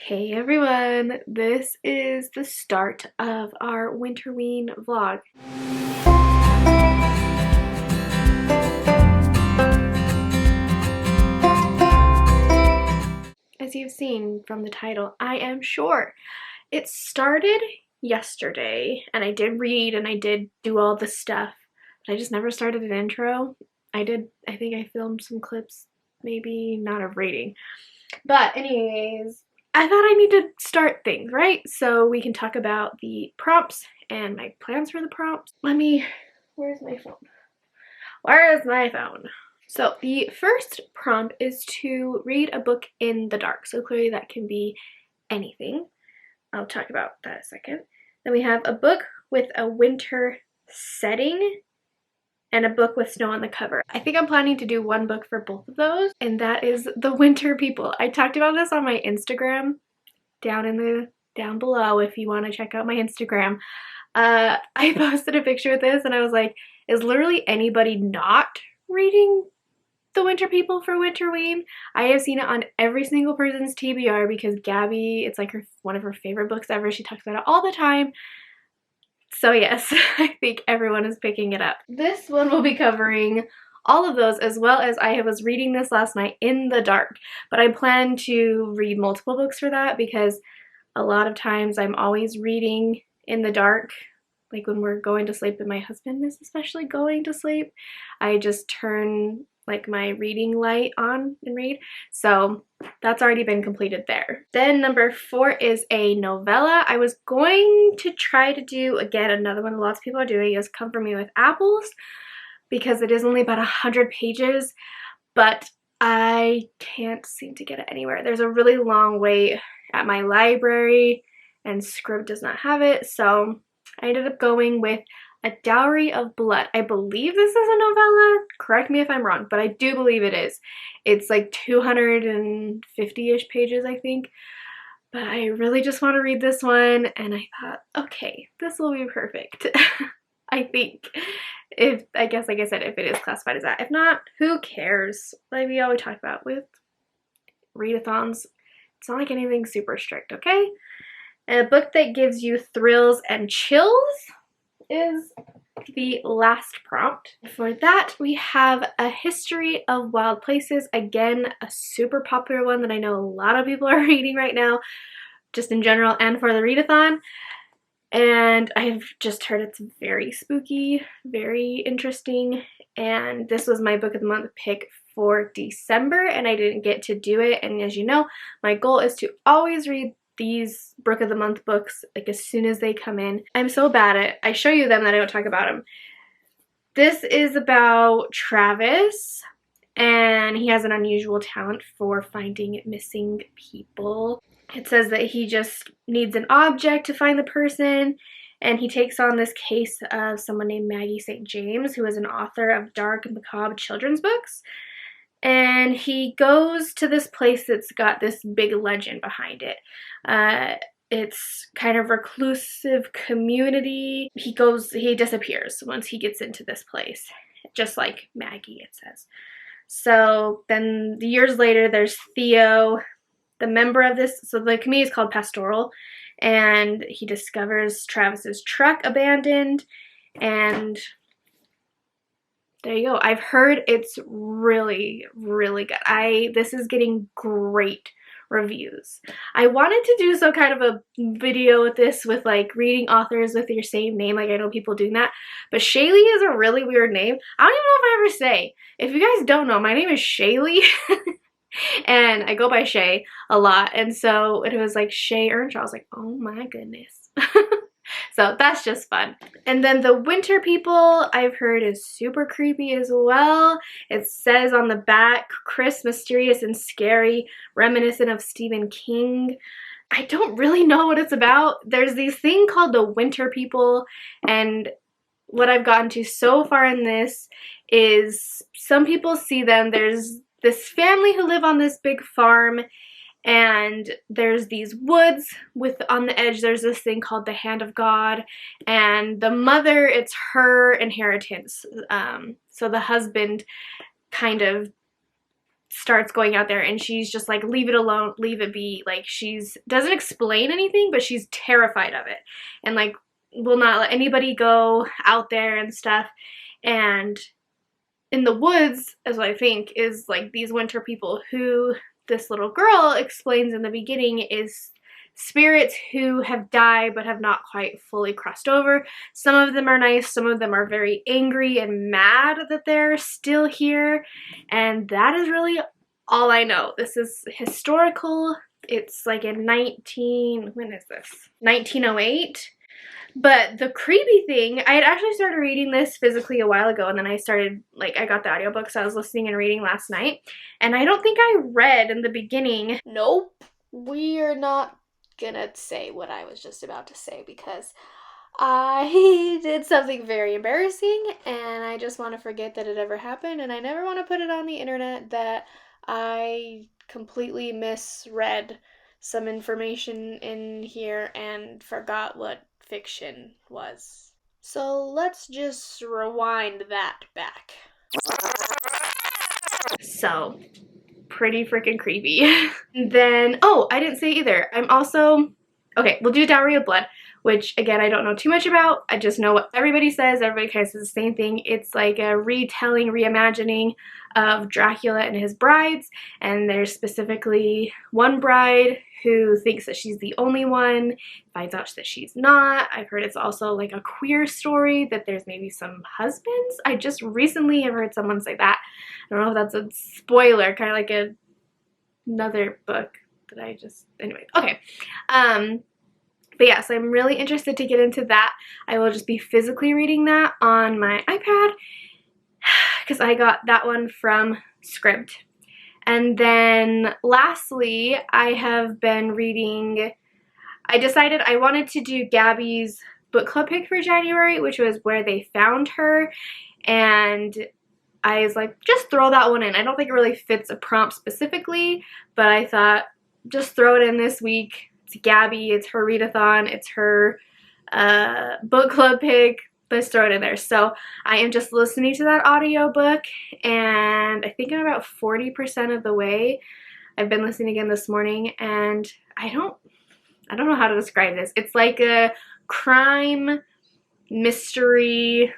Hey everyone, this is the start of our Winterween vlog. As you've seen from the title, I am short. It started yesterday and I did read and I did do all the stuff, but I just never started an intro. I think I filmed some clips, maybe not of reading. But anyways, I thought I need to start things, right? So we can talk about the prompts and my plans for the prompts. Where's my phone? Where is my phone? So the first prompt is to read a book in the dark. So clearly that can be anything. I'll talk about that in a second. Then we have a book with a winter setting and a book with snow on the cover. I think I'm planning to do one book for both of those, and that is The Winter People. I talked about this on my Instagram, down below if you want to check out my Instagram. I posted a picture of this and I was like, is literally anybody not reading The Winter People for Winterween? I have seen it on every single person's TBR because Gabby, it's like one of her favorite books ever. She talks about it all the time. So yes, I think everyone is picking it up. This one will be covering all of those, as well as I was reading this last night in the dark. But I plan to read multiple books for that because a lot of times I'm always reading in the dark. Like when we're going to sleep and my husband is especially going to sleep, I just turn like my reading light on and read. So that's already been completed there. Then number 4 is a novella. I was going to try to do, again, another one lots of people are doing is Come For Me With Apples, because it is only about 100 pages, but I can't seem to get it anywhere. There's a really long wait at my library and Scribd does not have it, so I ended up going with A Dowry of Blood. I believe this is a novella. Correct me if I'm wrong, but I do believe it is. It's like 250-ish pages, I think. But I really just want to read this one, and I thought, okay, this will be perfect. I think. I guess, like I said, if it is classified as that. If not, who cares? Like we always talk about with readathons, it's not like anything super strict, okay? And a book that gives you thrills and chills is the last prompt. For that, we have A History of Wild Places. Again, a super popular one that I know a lot of people are reading right now, just in general and for the readathon. And I've just heard it's very spooky, very interesting, and this was my book of the month pick for December, and I didn't get to do it. And as you know, my goal is to always read these book of the month books like as soon as they come in. I'm so bad at I show you them that I don't talk about them. This is about Travis, and he has an unusual talent for finding missing people. It says that he just needs an object to find the person, and he takes on this case of someone named Maggie St. James, who is an author of dark and macabre children's books. And he goes to this place that's got this big legend behind it. It's kind of reclusive community. He disappears once he gets into this place, just like Maggie, it says. So then years later, there's Theo, the member of this, so the community is called Pastoral, and he discovers Travis's truck abandoned, and there you go. I've heard it's really, really good. This is getting great reviews. I wanted to do some kind of a video with this, with like reading authors with your same name. Like I know people doing that, but Shaylee is a really weird name. I don't even know if I ever say. If you guys don't know, my name is Shaylee. And I go by Shay a lot, and so it was like Shay Earnshaw. I was like, oh my goodness. So that's just fun. And then The Winter People, I've heard, is super creepy as well. It says on the back, crisp, mysterious, and scary, reminiscent of Stephen King. I don't really know what it's about. There's this thing called The Winter People, and what I've gotten to so far in this is some people see them. There's this family who live on this big farm, and there's these woods with on the edge there's this thing called the Hand of God, and the mother, it's her inheritance. So the husband kind of starts going out there, and she's just like, leave it alone, leave it be. Like, she's doesn't explain anything, but she's terrified of it, and like will not let anybody go out there and stuff. And in the woods, as I think, is like these winter people who this little girl explains in the beginning is spirits who have died but have not quite fully crossed over. Some of them are nice, some of them are very angry and mad that they're still here, and that is really all I know. This is historical. It's like in when is this? 1908. But the creepy thing, I had actually started reading this physically a while ago, and then I started, like, I got the audiobook, so I was listening and reading last night, and I don't think I read in the beginning. Nope, we are not gonna say what I was just about to say, because I did something very embarrassing, and I just want to forget that it ever happened, and I never want to put it on the internet that I completely misread some information in here and forgot what fiction was. So let's just rewind that back. So, pretty freaking creepy. Then, oh, I didn't say either. I'm also, okay, we'll do Dowry of Blood, which again, I don't know too much about. I just know what everybody says. Everybody kind of says the same thing. It's like a retelling, reimagining of Dracula and his brides, and there's specifically one bride who thinks that she's the only one, finds out that she's not. I've heard it's also like a queer story, that there's maybe some husbands. I just recently have heard someone say that. I don't know if that's a spoiler, kind of like another book that I just, anyway, okay. But yeah, so I'm really interested to get into that. I will just be physically reading that on my iPad, because I got that one from Scribd. And then lastly, I have been reading, I decided I wanted to do Gabby's book club pick for January, which was Where They Found Her, and I was like, just throw that one in. I don't think it really fits a prompt specifically, but I thought, just throw it in this week. It's Gabby, it's her readathon, it's her book club pick. Let's throw it in there. So I am just listening to that audiobook, and I think I'm about 40% of the way. I've been listening again this morning, and I don't know how to describe this. It's like a crime mystery,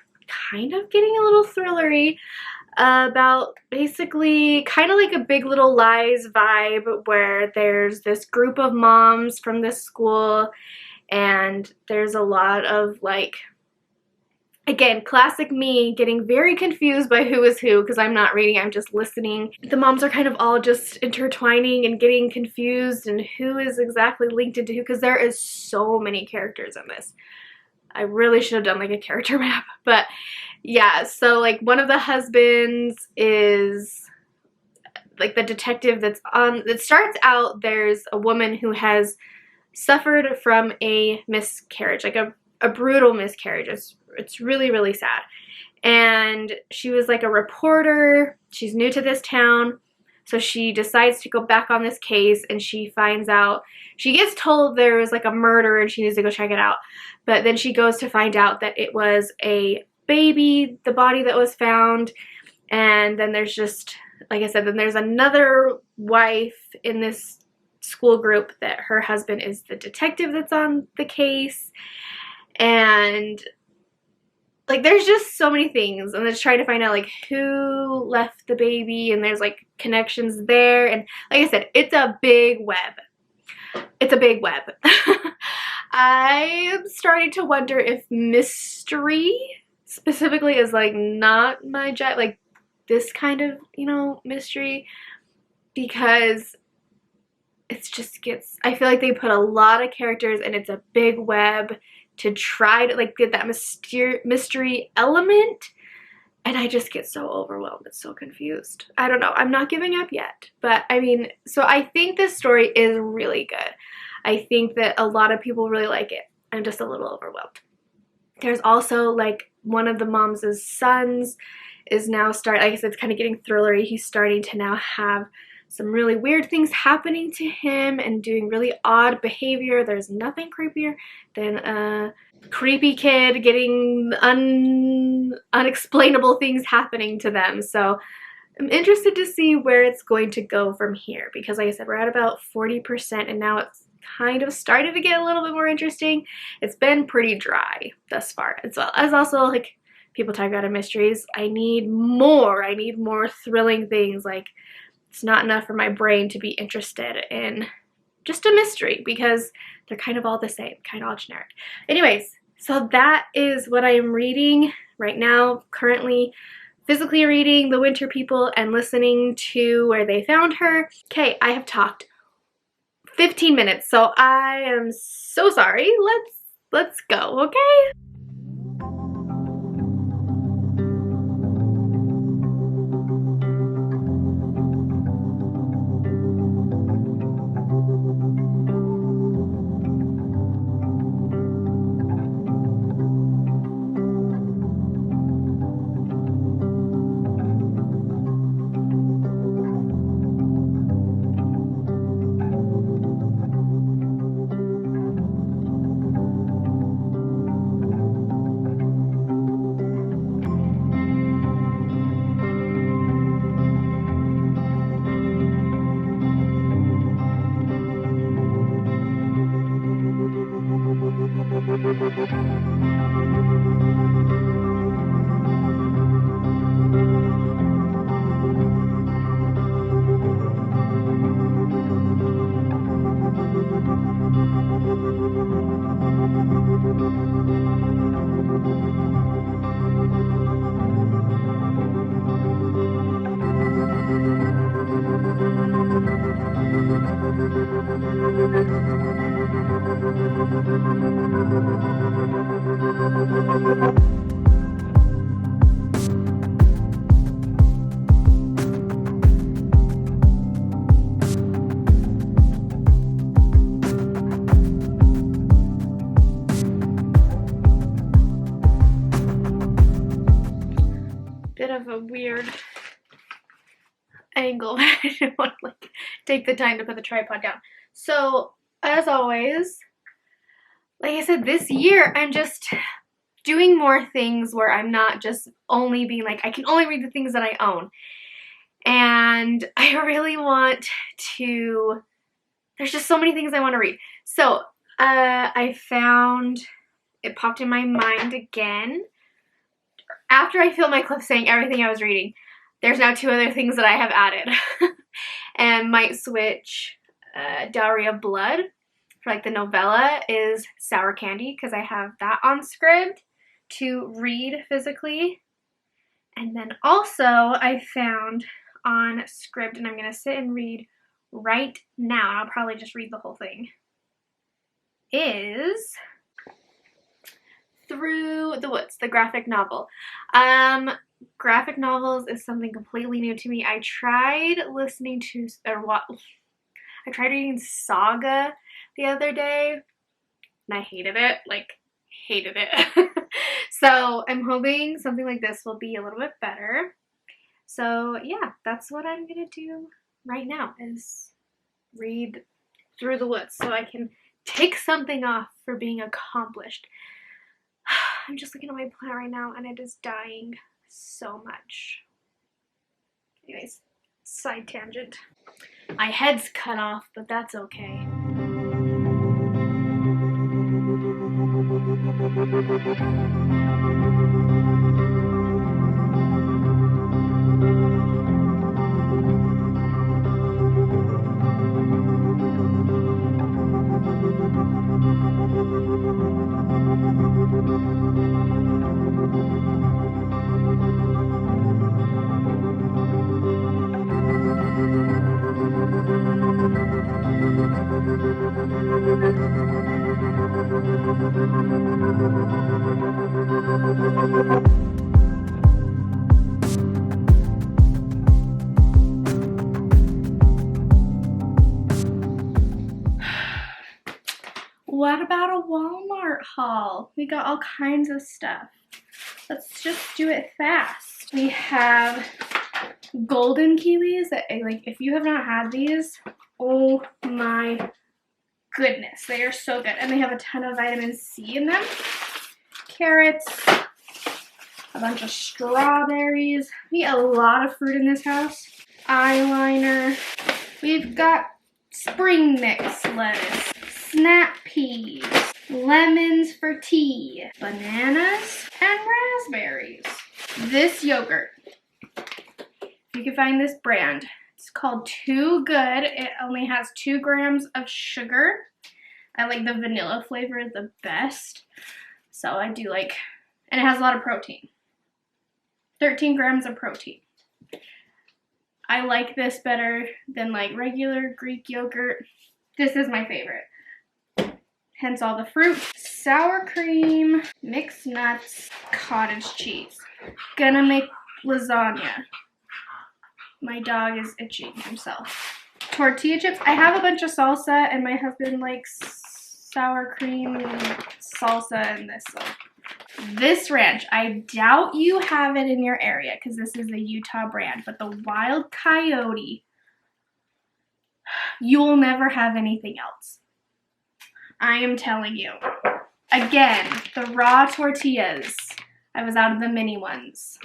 kind of getting a little thrillery, about basically kind of like a Big Little Lies vibe, where there's this group of moms from this school, and there's a lot of like, again, classic me getting very confused by who is who, because I'm not reading, I'm just listening. The moms are kind of all just intertwining and getting confused, and who is exactly linked into who, because there is so many characters in this. I really should have done like a character map, but yeah, so like one of the husbands is like the detective that's on, it starts out, there's a woman who has suffered from a miscarriage, like a brutal miscarriage. It's really, really sad. And she was like a reporter. She's new to this town. So she decides to go back on this case, and she finds out, she gets told there was like a murder and she needs to go check it out. But then she goes to find out that it was a baby, the body that was found. And then there's just, like I said, then there's another wife in this school group that her husband is the detective that's on the case. And like there's just so many things, and they're trying to find out like who left the baby, and there's like connections there, and like I said, it's a big web. It's a big web. I'm starting to wonder if mystery specifically is like not my like this kind of, you know, mystery, because it's just gets, I feel like they put a lot of characters and it's a big web to try to like get that mystery element, and I just get so overwhelmed and so confused. I don't know. I'm not giving up yet, but I mean, so I think this story is really good. I think that a lot of people really like it. I'm just a little overwhelmed. There's also like one of the mom's sons is now like I said, it's kind of getting thrillery. He's starting to now have some really weird things happening to him and doing really odd behavior. There's nothing creepier than a creepy kid getting unexplainable things happening to them. So I'm interested to see where it's going to go from here because like I said, we're at about 40% and now it's kind of started to get a little bit more interesting. It's been pretty dry thus far, as well as also like people talk about mysteries. I need more thrilling things. Like it's not enough for my brain to be interested in just a mystery because they're kind of all the same, kind of all generic. Anyways, so that is what I am reading right now, currently physically reading The Winter People and listening to Where They Found Her. Okay, I have talked 15 minutes, so I am so sorry. Let's go, okay? Bit of a weird angle. I didn't want to like take the time to put the tripod down. So as always, like I said, this year I'm just doing more things where I'm not just only being like, I can only read the things that I own. And I really want to, there's just so many things I want to read. So I found, it popped in my mind again. After I filmed my clip saying everything I was reading, there's now 2 other things that I have added. And might switch. Dowry of Blood, for like the novella, is Sour Candy, because I have that on Scribd to read physically. And then also I found on Scribd, and I'm going to sit and read right now, and I'll probably just read the whole thing, is Through the Woods, the graphic novel. Graphic novels is something completely new to me. I tried listening to, I tried reading Saga the other day, and I hated it, like, hated it. So I'm hoping something like this will be a little bit better. So yeah, that's what I'm gonna do right now, is read Through the Woods so I can take something off for being accomplished. I'm just looking at my plant right now and it is dying so much. Anyways, side tangent. My head's cut off, but that's okay. What about a Walmart haul? We got all kinds of stuff. Let's just do it fast. We have golden kiwis that, like, if you have not had these, oh my goodness, they are so good. And they have a ton of vitamin C in them. Carrots, a bunch of strawberries. We eat a lot of fruit in this house. Eyeliner. We've got spring mix lettuce, snap peas, lemons for tea, bananas, and raspberries. This yogurt, you can find this brand. It's called Too Good. It only has 2 grams of sugar. I like the vanilla flavor the best. So I do like, and it has a lot of protein. 13 grams of protein. I like this better than like regular Greek yogurt. This is my favorite. Hence all the fruit. Sour cream, mixed nuts, cottage cheese. Gonna make lasagna. My dog is itching himself. Tortilla chips. I have a bunch of salsa and my husband likes sour cream salsa and this. So. This ranch, I doubt you have it in your area because this is a Utah brand, but the Wild Coyote, you will never have anything else. I am telling you. Again, the raw tortillas. I was out of the mini ones.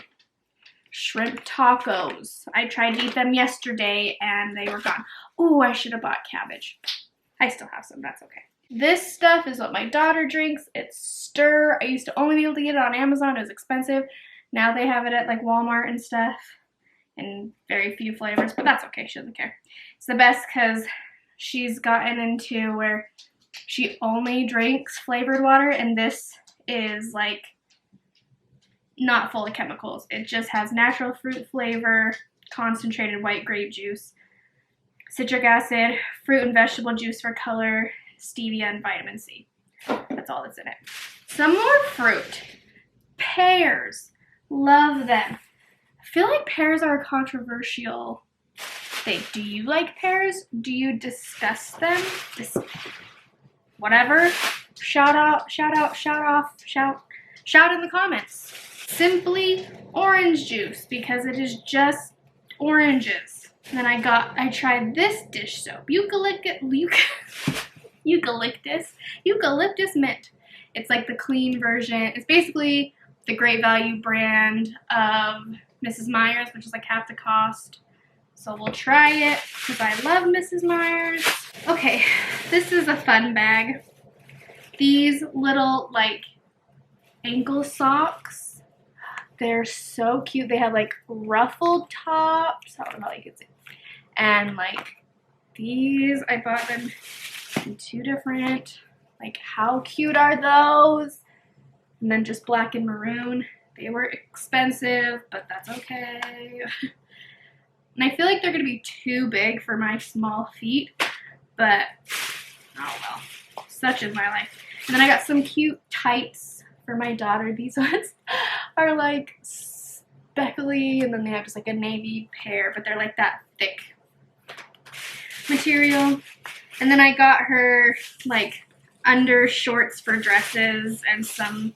Shrimp tacos. I tried to eat them yesterday and they were gone. Oh, I should have bought cabbage. I still have some, that's okay. This stuff is what my daughter drinks. It's Stir. I used to only be able to get it on Amazon. It was expensive. Now they have it at like Walmart and stuff in very few flavors, but that's okay. She doesn't care. It's the best because she's gotten into where she only drinks flavored water, and this is like not full of chemicals. It just has natural fruit flavor, concentrated white grape juice, citric acid, fruit and vegetable juice for color, stevia, and vitamin C. That's all that's in it. Some more fruit. Pears. Love them. I feel like pears are a controversial thing. Do you like pears? Do you discuss them? Whatever. Shout in the comments. Simply orange juice because it is just oranges. And then I tried this dish soap. Eucalyptus mint. It's like the clean version. It's basically the Great Value brand of Mrs. Meyer's, which is like half the cost. So we'll try it because I love Mrs. Meyer's. Okay, this is a fun bag. These little like ankle socks. They're so cute. They have like ruffled tops. I don't know how you can see. And like these, I bought them in 2 different, like how cute are those? And then just black and maroon. They were expensive, but that's okay. And I feel like they're gonna be too big for my small feet, but oh well, such is my life. And then I got some cute tights for my daughter. These ones are like speckly, and then they have just like a navy pair, but they're like that thick material. And then I got her like under shorts for dresses and some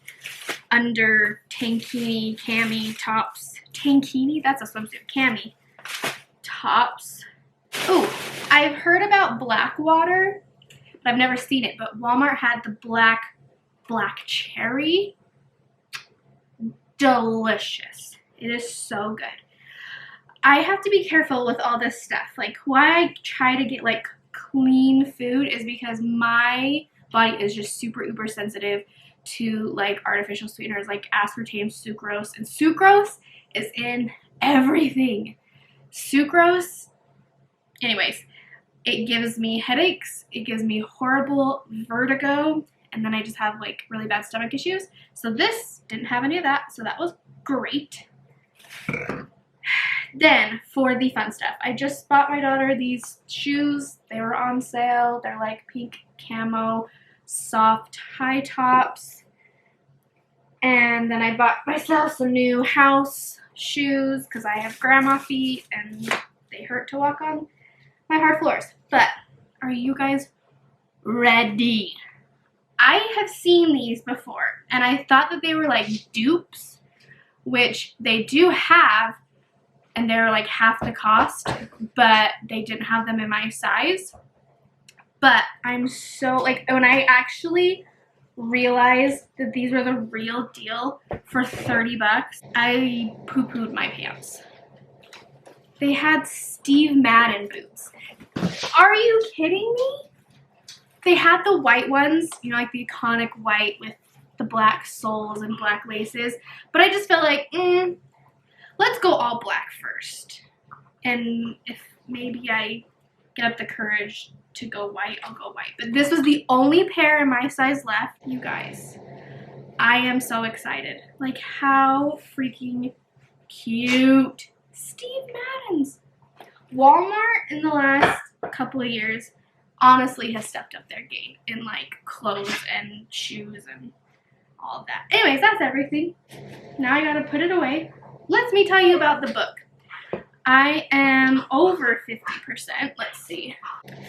under tankini cami tops. Tankini? That's a swimsuit. Cami tops. Oh, I've heard about Blackwater, but I've never seen it. But Walmart had the black cherry. Delicious. It is so good. I have to be careful with all this stuff. Like why I try to get like clean food is because my body is just super uber sensitive to like artificial sweeteners like aspartame, sucrose, and sucrose is in everything. Sucrose, anyways, it gives me headaches, it gives me horrible vertigo, and then I just have like really bad stomach issues. So this didn't have any of that, so that was great. Then for the fun stuff, I just bought my daughter these shoes. They were on sale. They're like pink camo, soft high tops. And then I bought myself some new house shoes because I have grandma feet and they hurt to walk on my hard floors. But are you guys ready? I have seen these before and I thought that they were like dupes, which they do have, and they're like half the cost, but they didn't have them in my size. But I'm so, like, when I actually realized that these were the real deal for 30 bucks, I poo-pooed my pants. They had Steve Madden boots. Are you kidding me? They had the white ones, you know, like the iconic white with the black soles and black laces. But I just felt like, let's go all black first. And if maybe I get up the courage to go white, I'll go white. But this was the only pair in my size left. You guys, I am so excited. Like, how freaking cute. Steve Madden's. Walmart in the last couple of years honestly has stepped up their game in like clothes and shoes and all of that. Anyways, that's everything. Now I gotta put it away. Let me tell you about the book. I am over 50%. Let's see.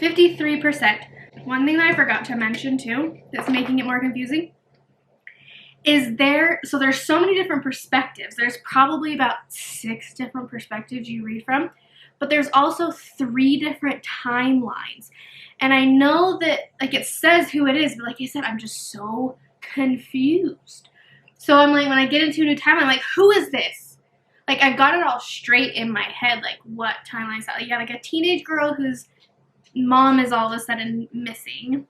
53%. One thing that I forgot to mention too, that's making it more confusing, is so there's so many different perspectives. There's probably about 6 different perspectives you read from, but there's also 3 different timelines. And I know that, like, it says who it is, but like I said, I'm just so confused. So I'm like, when I get into a new timeline, I'm like, who is this? Like, I've got it all straight in my head, like, what timeline is that? Like, yeah, like a teenage girl whose mom is all of a sudden missing,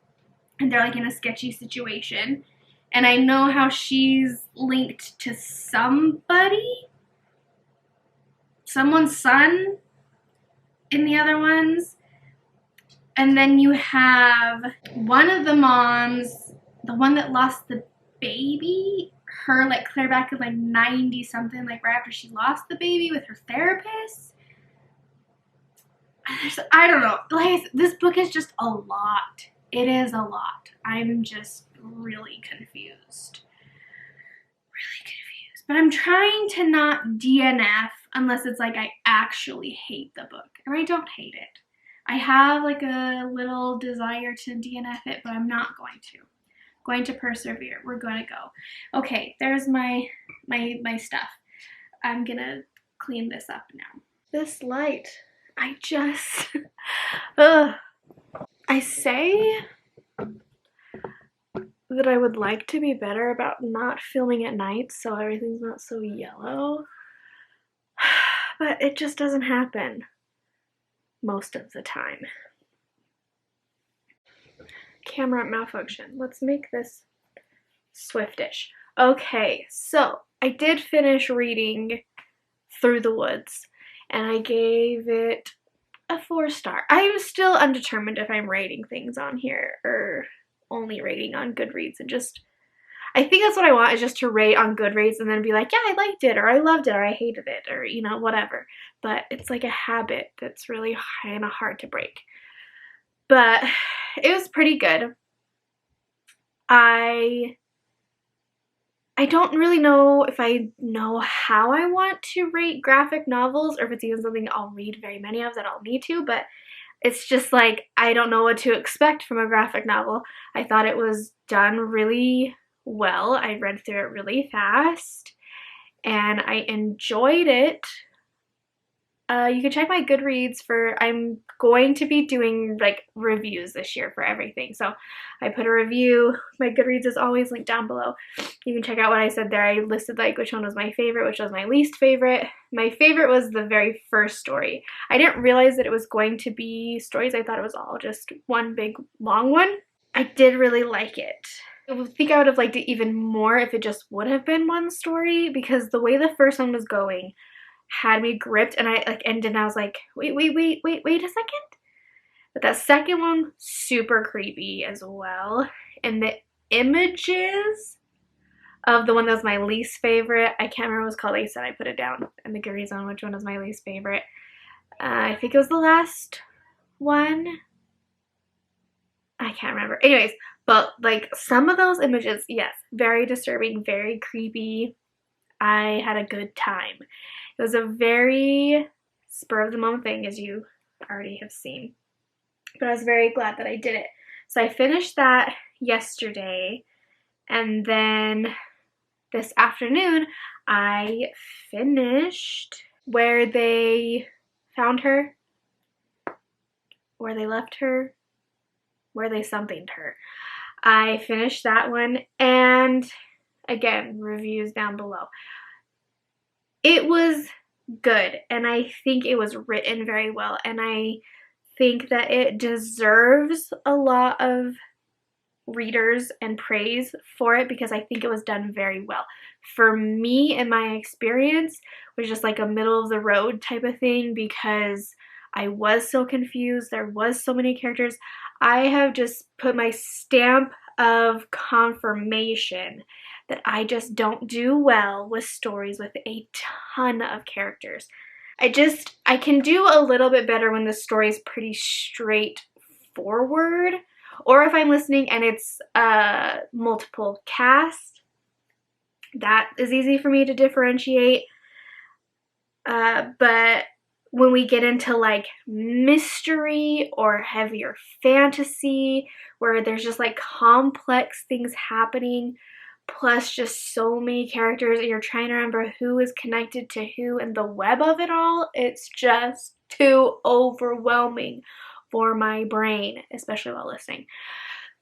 and they're, like, in a sketchy situation. And I know how she's linked to somebody, someone's son in the other ones. And then you have one of the moms, the one that lost the baby, her like clear back at like 90 something, like right after she lost the baby with her therapist. I don't know. Like, this book is just a lot. It is a lot. I'm just really confused. Really confused. But I'm trying to not DNF unless it's like I actually hate the book. And I don't hate it. I have like a little desire to DNF it, but I'm not going to. I'm going to persevere. We're going to go. Okay, there's my stuff. I'm gonna clean this up now. This light, I just, I say that I would like to be better about not filming at night so everything's not so yellow, but it just doesn't happen most of the time. Camera malfunction. Let's make this swiftish. Okay, so I did finish reading Through the Woods, and I gave it a 4-star. I'm still undetermined if I'm rating things on here or only rating on Goodreads, and just, I think that's what I want, is just to rate on Goodreads and then be like, yeah, I liked it, or I loved it, or I hated it, or, you know, whatever. But it's like a habit that's really kind of hard to break. But it was pretty good. I don't really know if I know how I want to rate graphic novels, or if it's even something I'll read very many of that I'll need to, but it's just like, I don't know what to expect from a graphic novel. I thought it was done really well. I read through it really fast, and I enjoyed it. You can check my Goodreads for, I'm going to be doing like reviews this year for everything. So I put a review. My Goodreads is always linked down below. You can check out what I said there. I listed like which one was my favorite, which was my least favorite. My favorite was the very first story. I didn't realize that it was going to be stories. I thought it was all just one big long one. I did really like it. I think I would have liked it even more if it just would have been one story, because the way the first one was going had me gripped, and I like ended and I was like, wait a second. But that second one, super creepy as well. And the images of the one that was my least favorite, I can't remember what it was called. I said I put it down in the Goodreads on which one was my least favorite. I think it was the last one. I can't remember. Anyways, but like some of those images, yes, very disturbing, very creepy. I had a good time. It was a very spur of the moment thing, as you already have seen. But I was very glad that I did it. So I finished that yesterday, and then this afternoon I finished Where They Found Her, Where They Left Her, Where They Somethinged Her. I finished that one, and again, reviews down below. It was good, and I think it was written very well, and I think that it deserves a lot of readers and praise for it because I think it was done very well. For me, in my experience, it was just like a middle of the road type of thing because I was so confused. There was so many characters. I have just put my stamp of confirmation that I just don't do well with stories with a ton of characters. I can do a little bit better when the story is pretty straightforward, or if I'm listening and it's multiple cast. That is easy for me to differentiate. But when we get into like mystery or heavier fantasy, where there's just like complex things happening, plus just so many characters and you're trying to remember who is connected to who and the web of it all, it's just too overwhelming for my brain, especially while listening.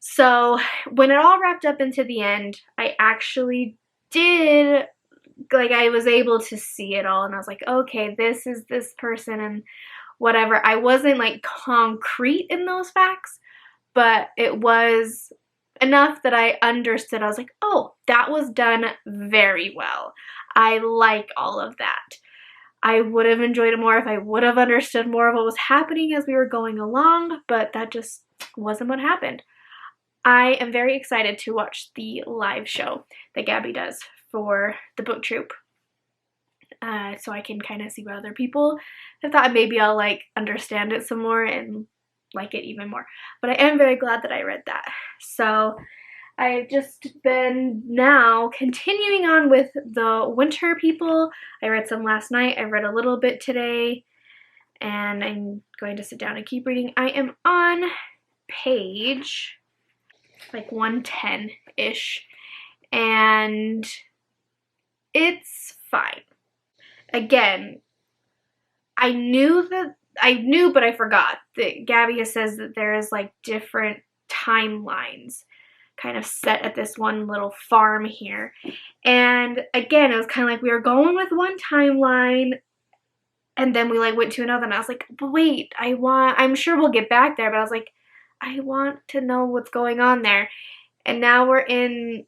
So when it all wrapped up into the end, I actually did, like, I was able to see it all, and I was like, okay, this is this person and whatever. I wasn't like concrete in those facts, but it was enough that I understood. I was like, oh, that was done very well. I like all of that. I would have enjoyed it more if I would have understood more of what was happening as we were going along, but that just wasn't what happened. I am very excited to watch the live show that Gabby does for the book troupe. So I can kind of see what other people have thought. Maybe I'll like understand it some more and like it even more. But I am very glad that I read that. So I've just been now continuing on with the Winter People. I read some last night. I read a little bit today. And I'm going to sit down and keep reading. I am on page like 110-ish. And it's fine. Again, I knew, but I forgot that Gabby says that there is like different timelines kind of set at this one little farm here. And again, it was kind of like we were going with one timeline and then we like went to another, and I was like, but wait, I'm sure we'll get back there, but I was like, I want to know what's going on there. And now we're in,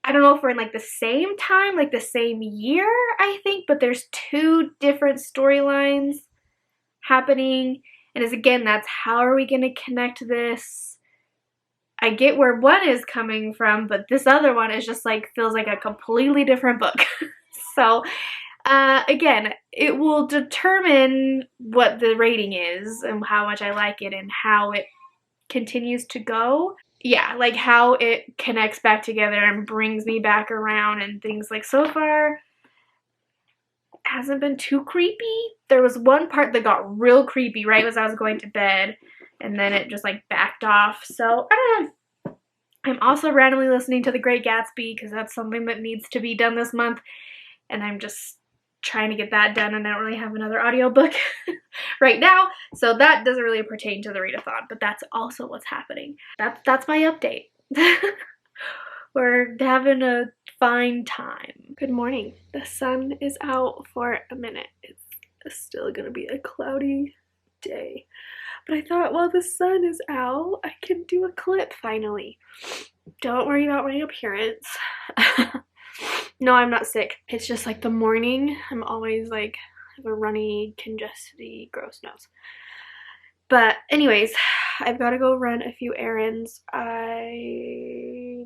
I don't know if we're in like the same time, like the same year, I think, but there's two different storylines happening. And as again, that's how are we going to connect this? I get where one is coming from, but this other one is just like, feels like a completely different book. So again, it will determine what the rating is and how much I like it and how it continues to go. Yeah, like how it connects back together and brings me back around and things. Like so far hasn't been too creepy. There was one part that got real creepy right as I was going to bed, and then it just like backed off. So I don't know. I'm also randomly listening to The Great Gatsby because that's something that needs to be done this month, and I'm just trying to get that done, and I don't really have another audiobook right now, so that doesn't really pertain to the readathon, but that's also what's happening. That's my update. We're having a fine time. Good morning. The sun is out for a minute. It's still gonna be a cloudy day, but I thought, well, the sun is out, I can do a clip finally. Don't worry about my appearance. No, I'm not sick. It's just like the morning, I'm always like, have a runny, congested, gross nose. But anyways, I've got to go run a few errands. I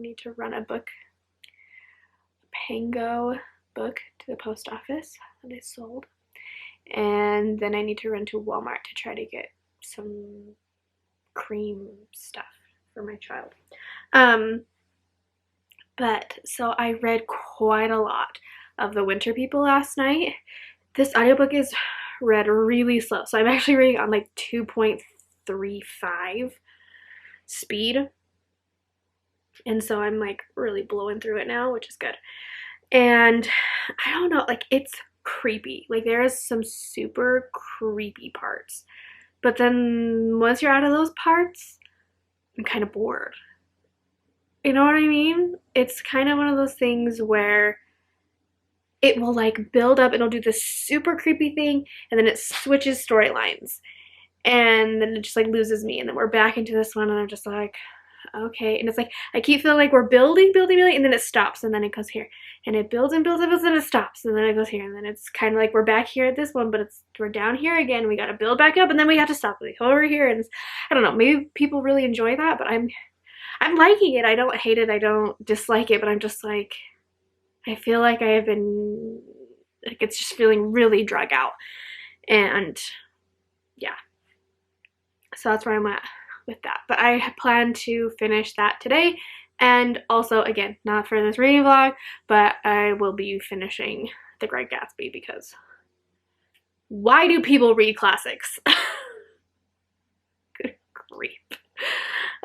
need to run a Pango book to the post office that I sold. And then I need to run to Walmart to try to get some cream stuff for my child. But so I read quite a lot of The Winter People last night. This audiobook is read really slow. So I'm actually reading on like 2.35 speed. And so I'm like really blowing through it now, which is good. And I don't know, like it's creepy. Like there is some super creepy parts. But then once you're out of those parts, I'm kind of bored. You know what I mean? It's kind of one of those things where it will like build up, it'll do this super creepy thing, and then it switches storylines. And then it just like loses me, and then we're back into this one, and I'm just like, okay. And it's like I keep feeling like we're building, and then it stops, and then it goes here, and it builds and builds and builds, and it stops, and then it goes here, and then it's kind of like we're back here at this one, but we're down here again, and we got to build back up, and then we have to stop, like over here, and I don't know, maybe people really enjoy that, but I'm liking it. I don't hate it, I don't dislike it, but I'm just like, I feel like I have been like, it's just feeling really drug out, and yeah, so that's where I'm at with that. But I plan to finish that today, and also, again, not for this reading vlog, but I will be finishing The Great Gatsby, because why do people read classics? Good grief.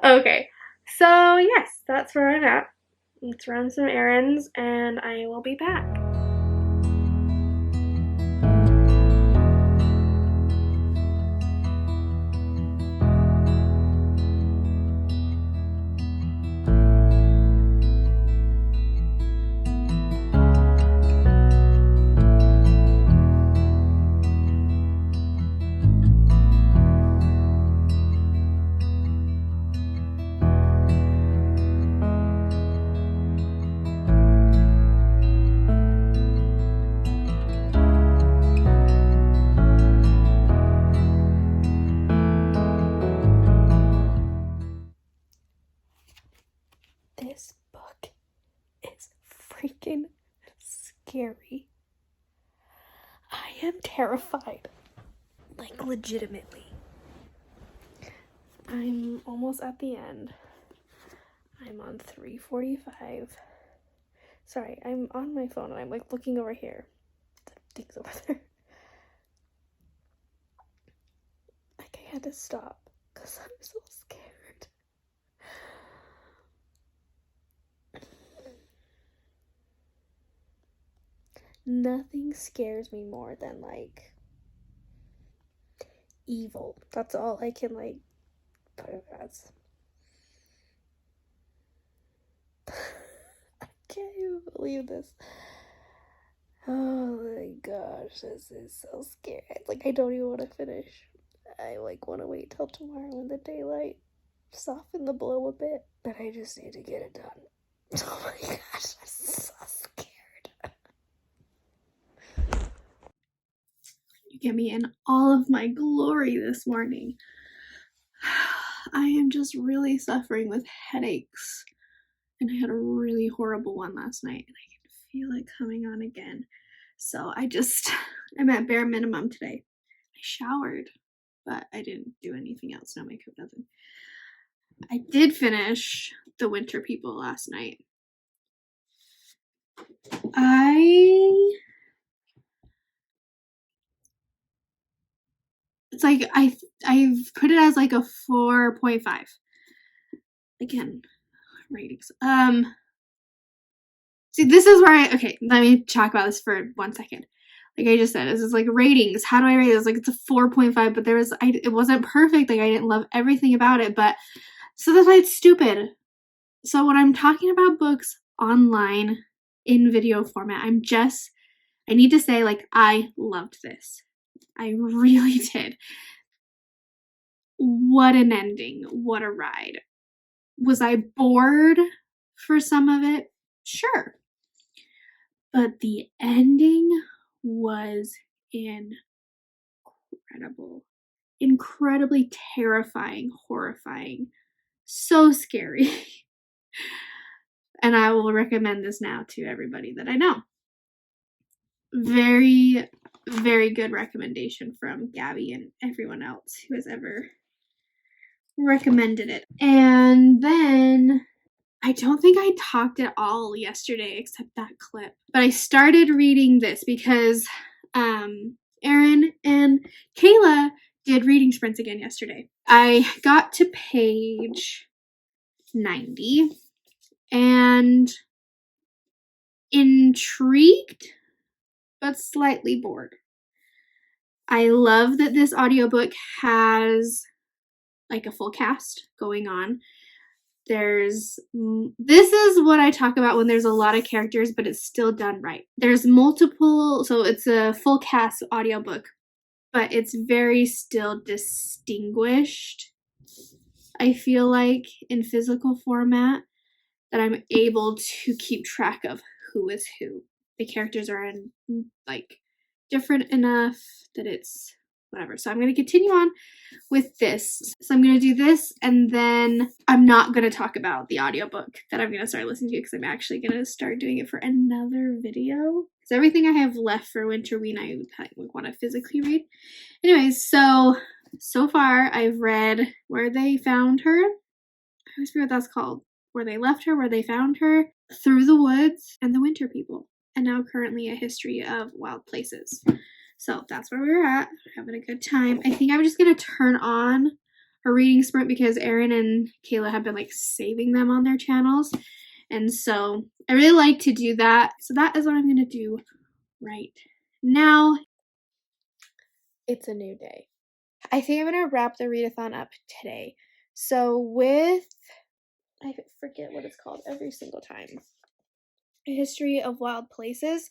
Okay, so yes, that's where I'm at. Let's run some errands, and I will be back. This book is freaking scary. I am terrified. Like, legitimately. I'm almost at the end. I'm on 3:45. Sorry, I'm on my phone and I'm like looking over here. The thing's over there. Like, I had to stop because I'm so scared. Nothing scares me more than like evil. That's all I can like put it as. I can't even believe this. Oh my gosh, this is so scary. Like, I don't even want to finish. I like want to wait till tomorrow when the daylight soften the blow a bit, but I just need to get it done. Oh my gosh, I'm so scared. You get me in all of my glory this morning. I am just really suffering with headaches, and I had a really horrible one last night, and I can feel it coming on again. So I'm at bare minimum today. I showered, but I didn't do anything else. No makeup, nothing. I did finish The Winter People last night. It's like I've put it as like a 4.5. Again, ratings. See, this is where okay, let me talk about this for 1 second. Like I just said, this is like ratings. How do I rate this? Like, it's a 4.5, but it wasn't perfect. Like, I didn't love everything about it, but so that's why it's stupid. So when I'm talking about books online in video format, I need to say, like, I loved this. I really did. What an ending. What a ride. Was I bored for some of it? Sure. But the ending was incredible. Incredibly terrifying, horrifying, so scary. And I will recommend this now to everybody that I know. Very, very good recommendation from Gabby and everyone else who has ever recommended it. And then I don't think I talked at all yesterday except that clip. But I started reading this because Erin and Kayla did reading sprints again yesterday. I got to page 90 and intrigued but slightly bored. I love that this audiobook has like a full cast going on. This is what I talk about when there's a lot of characters, but it's still done right. There's multiple, so it's a full cast audiobook, but it's very still distinguished. I feel like in physical format that I'm able to keep track of who is who. The characters are in, like, different enough that it's whatever. So I'm going to continue on with this. So I'm going to do this, and then I'm not going to talk about the audiobook that I'm going to start listening to, because I'm actually going to start doing it for another video. Because everything I have left for Winterween I want to physically read. Anyways, so far I've read Where They Found Her. I always forget what that's called. Where They Left Her, Where They Found Her, Through the Woods, and The Winter People. And now currently A History of Wild Places. So that's where we're at. Having a good time. I think I'm just going to turn on a reading sprint because Erin and Kayla have been like saving them on their channels. And so I really like to do that. So that is what I'm going to do right now. It's a new day. I think I'm going to wrap the readathon up today. So with, I forget what it's called every single time. A History of Wild Places.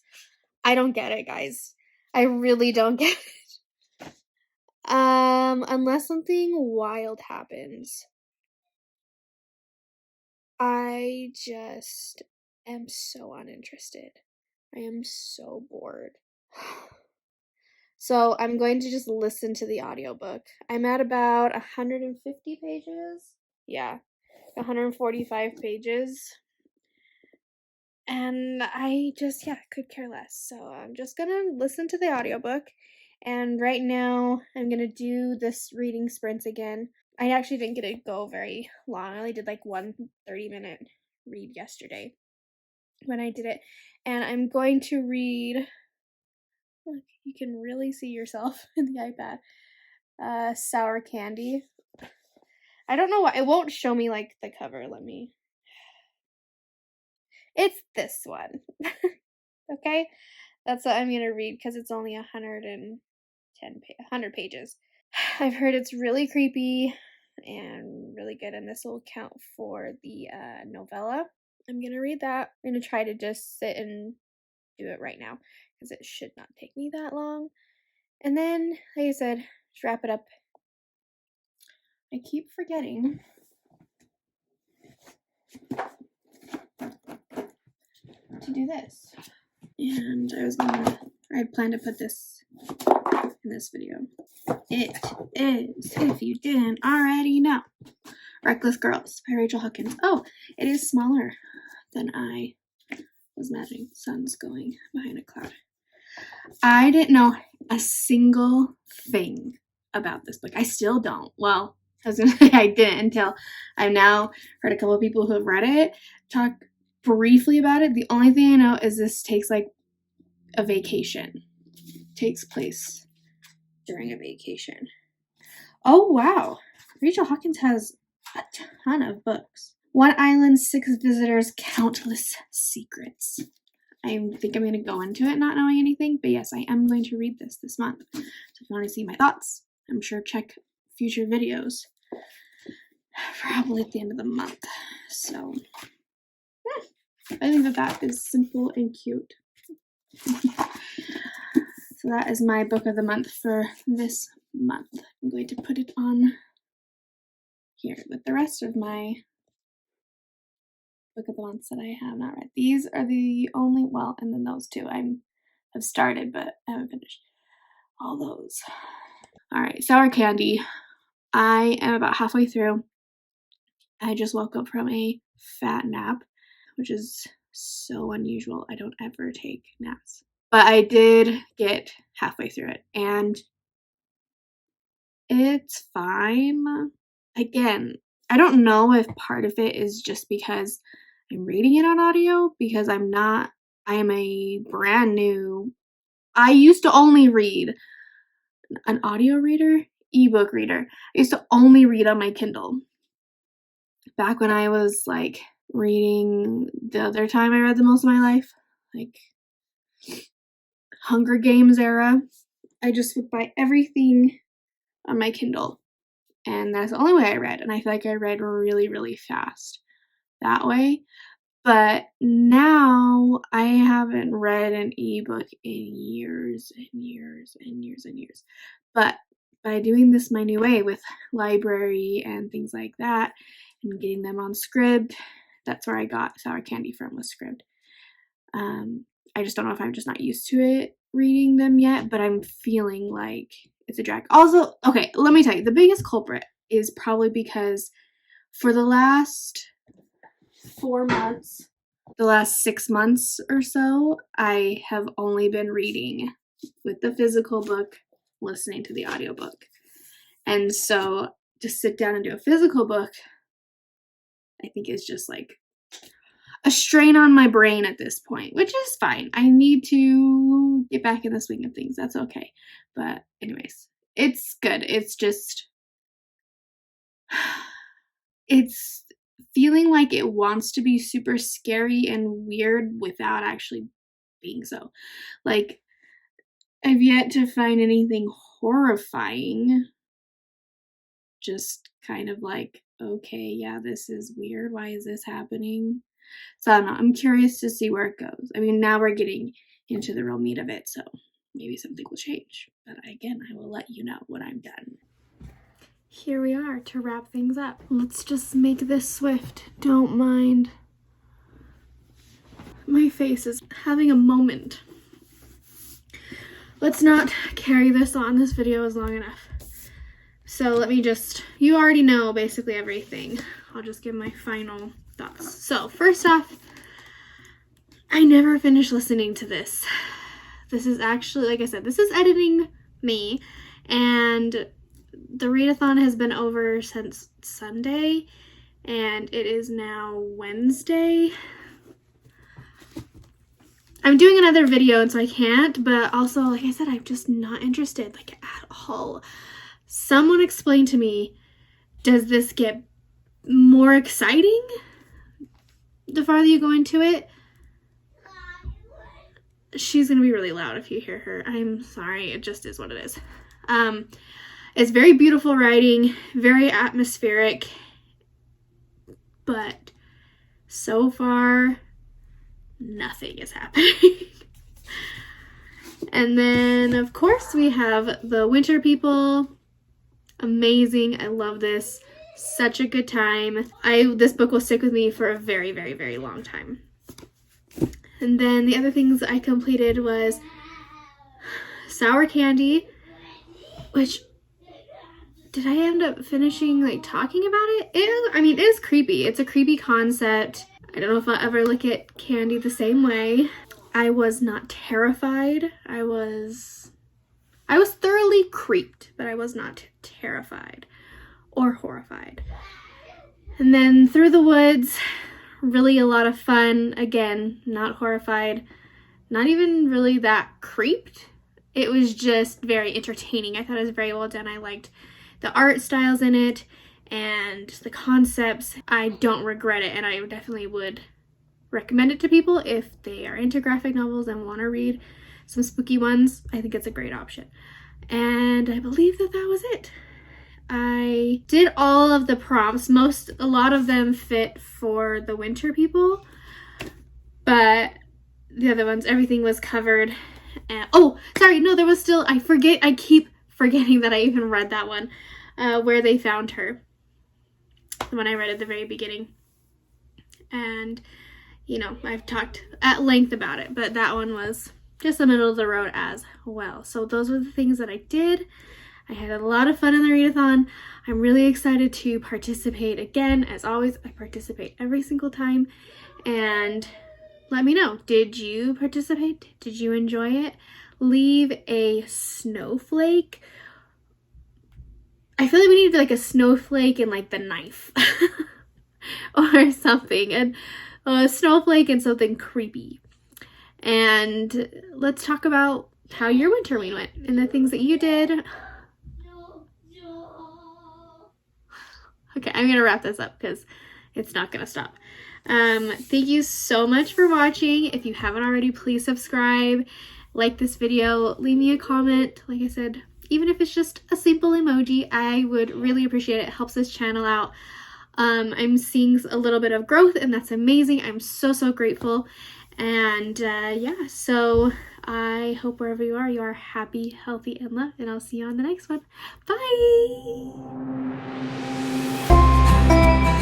I don't get it, guys. I really don't get it. Unless something wild happens. I just am so uninterested. I am so bored. So I'm going to just listen to the audiobook. I'm at about 150 pages. Yeah, 145 pages. And I just, could care less. So I'm just gonna listen to the audiobook. And right now, I'm gonna do this reading sprints again. I actually didn't get to go very long. I only did like one 30-minute read yesterday when I did it. And I'm going to read, look, you can really see yourself in the iPad. Sour Candy. I don't know why, it won't show me like the cover. It's this one. Okay? That's what I'm going to read because it's only 100 pages. I've heard it's really creepy and really good, and this will count for the novella. I'm going to read that. I'm going to try to just sit and do it right now because it should not take me that long. And then, like I said, just wrap it up. I keep forgetting to do this. And I had planned to put this in this video. It is, if you didn't already know, Reckless Girls by Rachel Hawkins. Oh, it is smaller than I was imagining. Sun's going behind a cloud. I didn't know a single thing about this book. I still don't. Well, I was gonna say I didn't until I've now heard a couple of people who have read it talk briefly about it. The only thing I know is this takes like a vacation. It takes place during a vacation. Oh, wow. Rachel Hawkins has a ton of books. One Island, 6 Visitors, Countless Secrets. I think I'm going to go into it not knowing anything, but yes, I am going to read this month. So if you want to see my thoughts, I'm sure check future videos. Probably at the end of the month. So, I think that is simple and cute. So that is my book of the month for this month. I'm going to put it on here with the rest of my book of the months that I have not read. These are the only, well, and then those two I have started, but I haven't finished all those. All right, Sour Candy. I am about halfway through. I just woke up from a fat nap, which is so unusual. I don't ever take naps. But I did get halfway through it, and it's fine. Again, I don't know if part of it is just because I'm reading it on audio, because I am a brand new, I used to only read an audio reader, ebook reader. I used to only read on my Kindle. Back when I was like reading the other time I read the most of my life, like Hunger Games era, I just would buy everything on my Kindle. And that's the only way I read. And I feel like I read really, really fast. that way. But now I haven't read an ebook in years and years and years and years. But by doing this my new way with library and things like that and getting them on Scribd, that's where I got Sour Candy from, was Scribd. I just don't know if I'm just not used to it reading them yet, but I'm feeling like it's a drag. Also, okay, let me tell you, the biggest culprit is probably because for the last 4 months, the last 6 months or so, I have only been reading with the physical book, listening to the audiobook. And so to sit down and do a physical book, I think is just like a strain on my brain at this point, which is fine. I need to get back in the swing of things. That's okay. But anyways, it's good. It's just, it's feeling like it wants to be super scary and weird without actually being so. Like, I've yet to find anything horrifying. Just kind of like, okay, yeah, this is weird. Why is this happening? So I don't know. I'm curious to see where it goes. I mean, now we're getting into the real meat of it, so maybe something will change. But again, I will let you know when I'm done. Here we are to wrap things up. Let's just make this swift. Don't mind. My face is having a moment. Let's not carry this on. This video is long enough. So let me just, you already know basically everything. I'll just give my final thoughts. So first off, I never finished listening to this. This is actually, like I said, this is editing me, and the readathon has been over since Sunday, and it is now Wednesday. I'm doing another video, and so I can't, but also, like I said, I'm just not interested, like, at all. Someone explain to me, does this get more exciting the farther you go into it? She's gonna be really loud if you hear her. I'm sorry, it just is what it is. It's very beautiful writing, very atmospheric, but so far, nothing is happening. And then, of course, we have the Winter People. Amazing. I love this. Such a good time. This book will stick with me for a very, very, very long time. And then the other things I completed was Sour Candy, which, did I end up finishing, like, talking about it? It is creepy. It's a creepy concept. I don't know if I'll ever look at candy the same way. I was not terrified. I was thoroughly creeped, but I was not terrified or horrified. And then Through the Woods, really a lot of fun. Again, not horrified, not even really that creeped. It was just very entertaining. I thought it was very well done. I liked the art styles in it and the concepts. I don't regret it, and I definitely would recommend it to people if they are into graphic novels and want to read some spooky ones. I think it's a great option. And I believe that was it. I did all of the prompts. A lot of them fit for the Winter People, but the other ones, everything was covered. And, oh, sorry, no, there was still, I keep forgetting that I even read that one, Where They Found Her, the one I read at the very beginning. And, you know, I've talked at length about it, but that one was just the middle of the road as well. So those were the things that I did. I had a lot of fun in the readathon. I'm really excited to participate again. As always, I participate every single time. And let me know, did you participate? Did you enjoy it? Leave a snowflake. I feel like we need like a snowflake and like the knife or something. And a snowflake and something creepy. And let's talk about how your Winterween went and the things that you did. Okay, I'm going to wrap this up because it's not going to stop. Thank you so much for watching. If you haven't already, please subscribe, like this video, leave me a comment. Like I said, even if it's just a simple emoji, I would really appreciate it. It helps this channel out I'm seeing a little bit of growth, and that's amazing. I'm so, so grateful. And yeah, so I hope wherever you are happy, healthy, and loved, and I'll see you on the next one. Bye!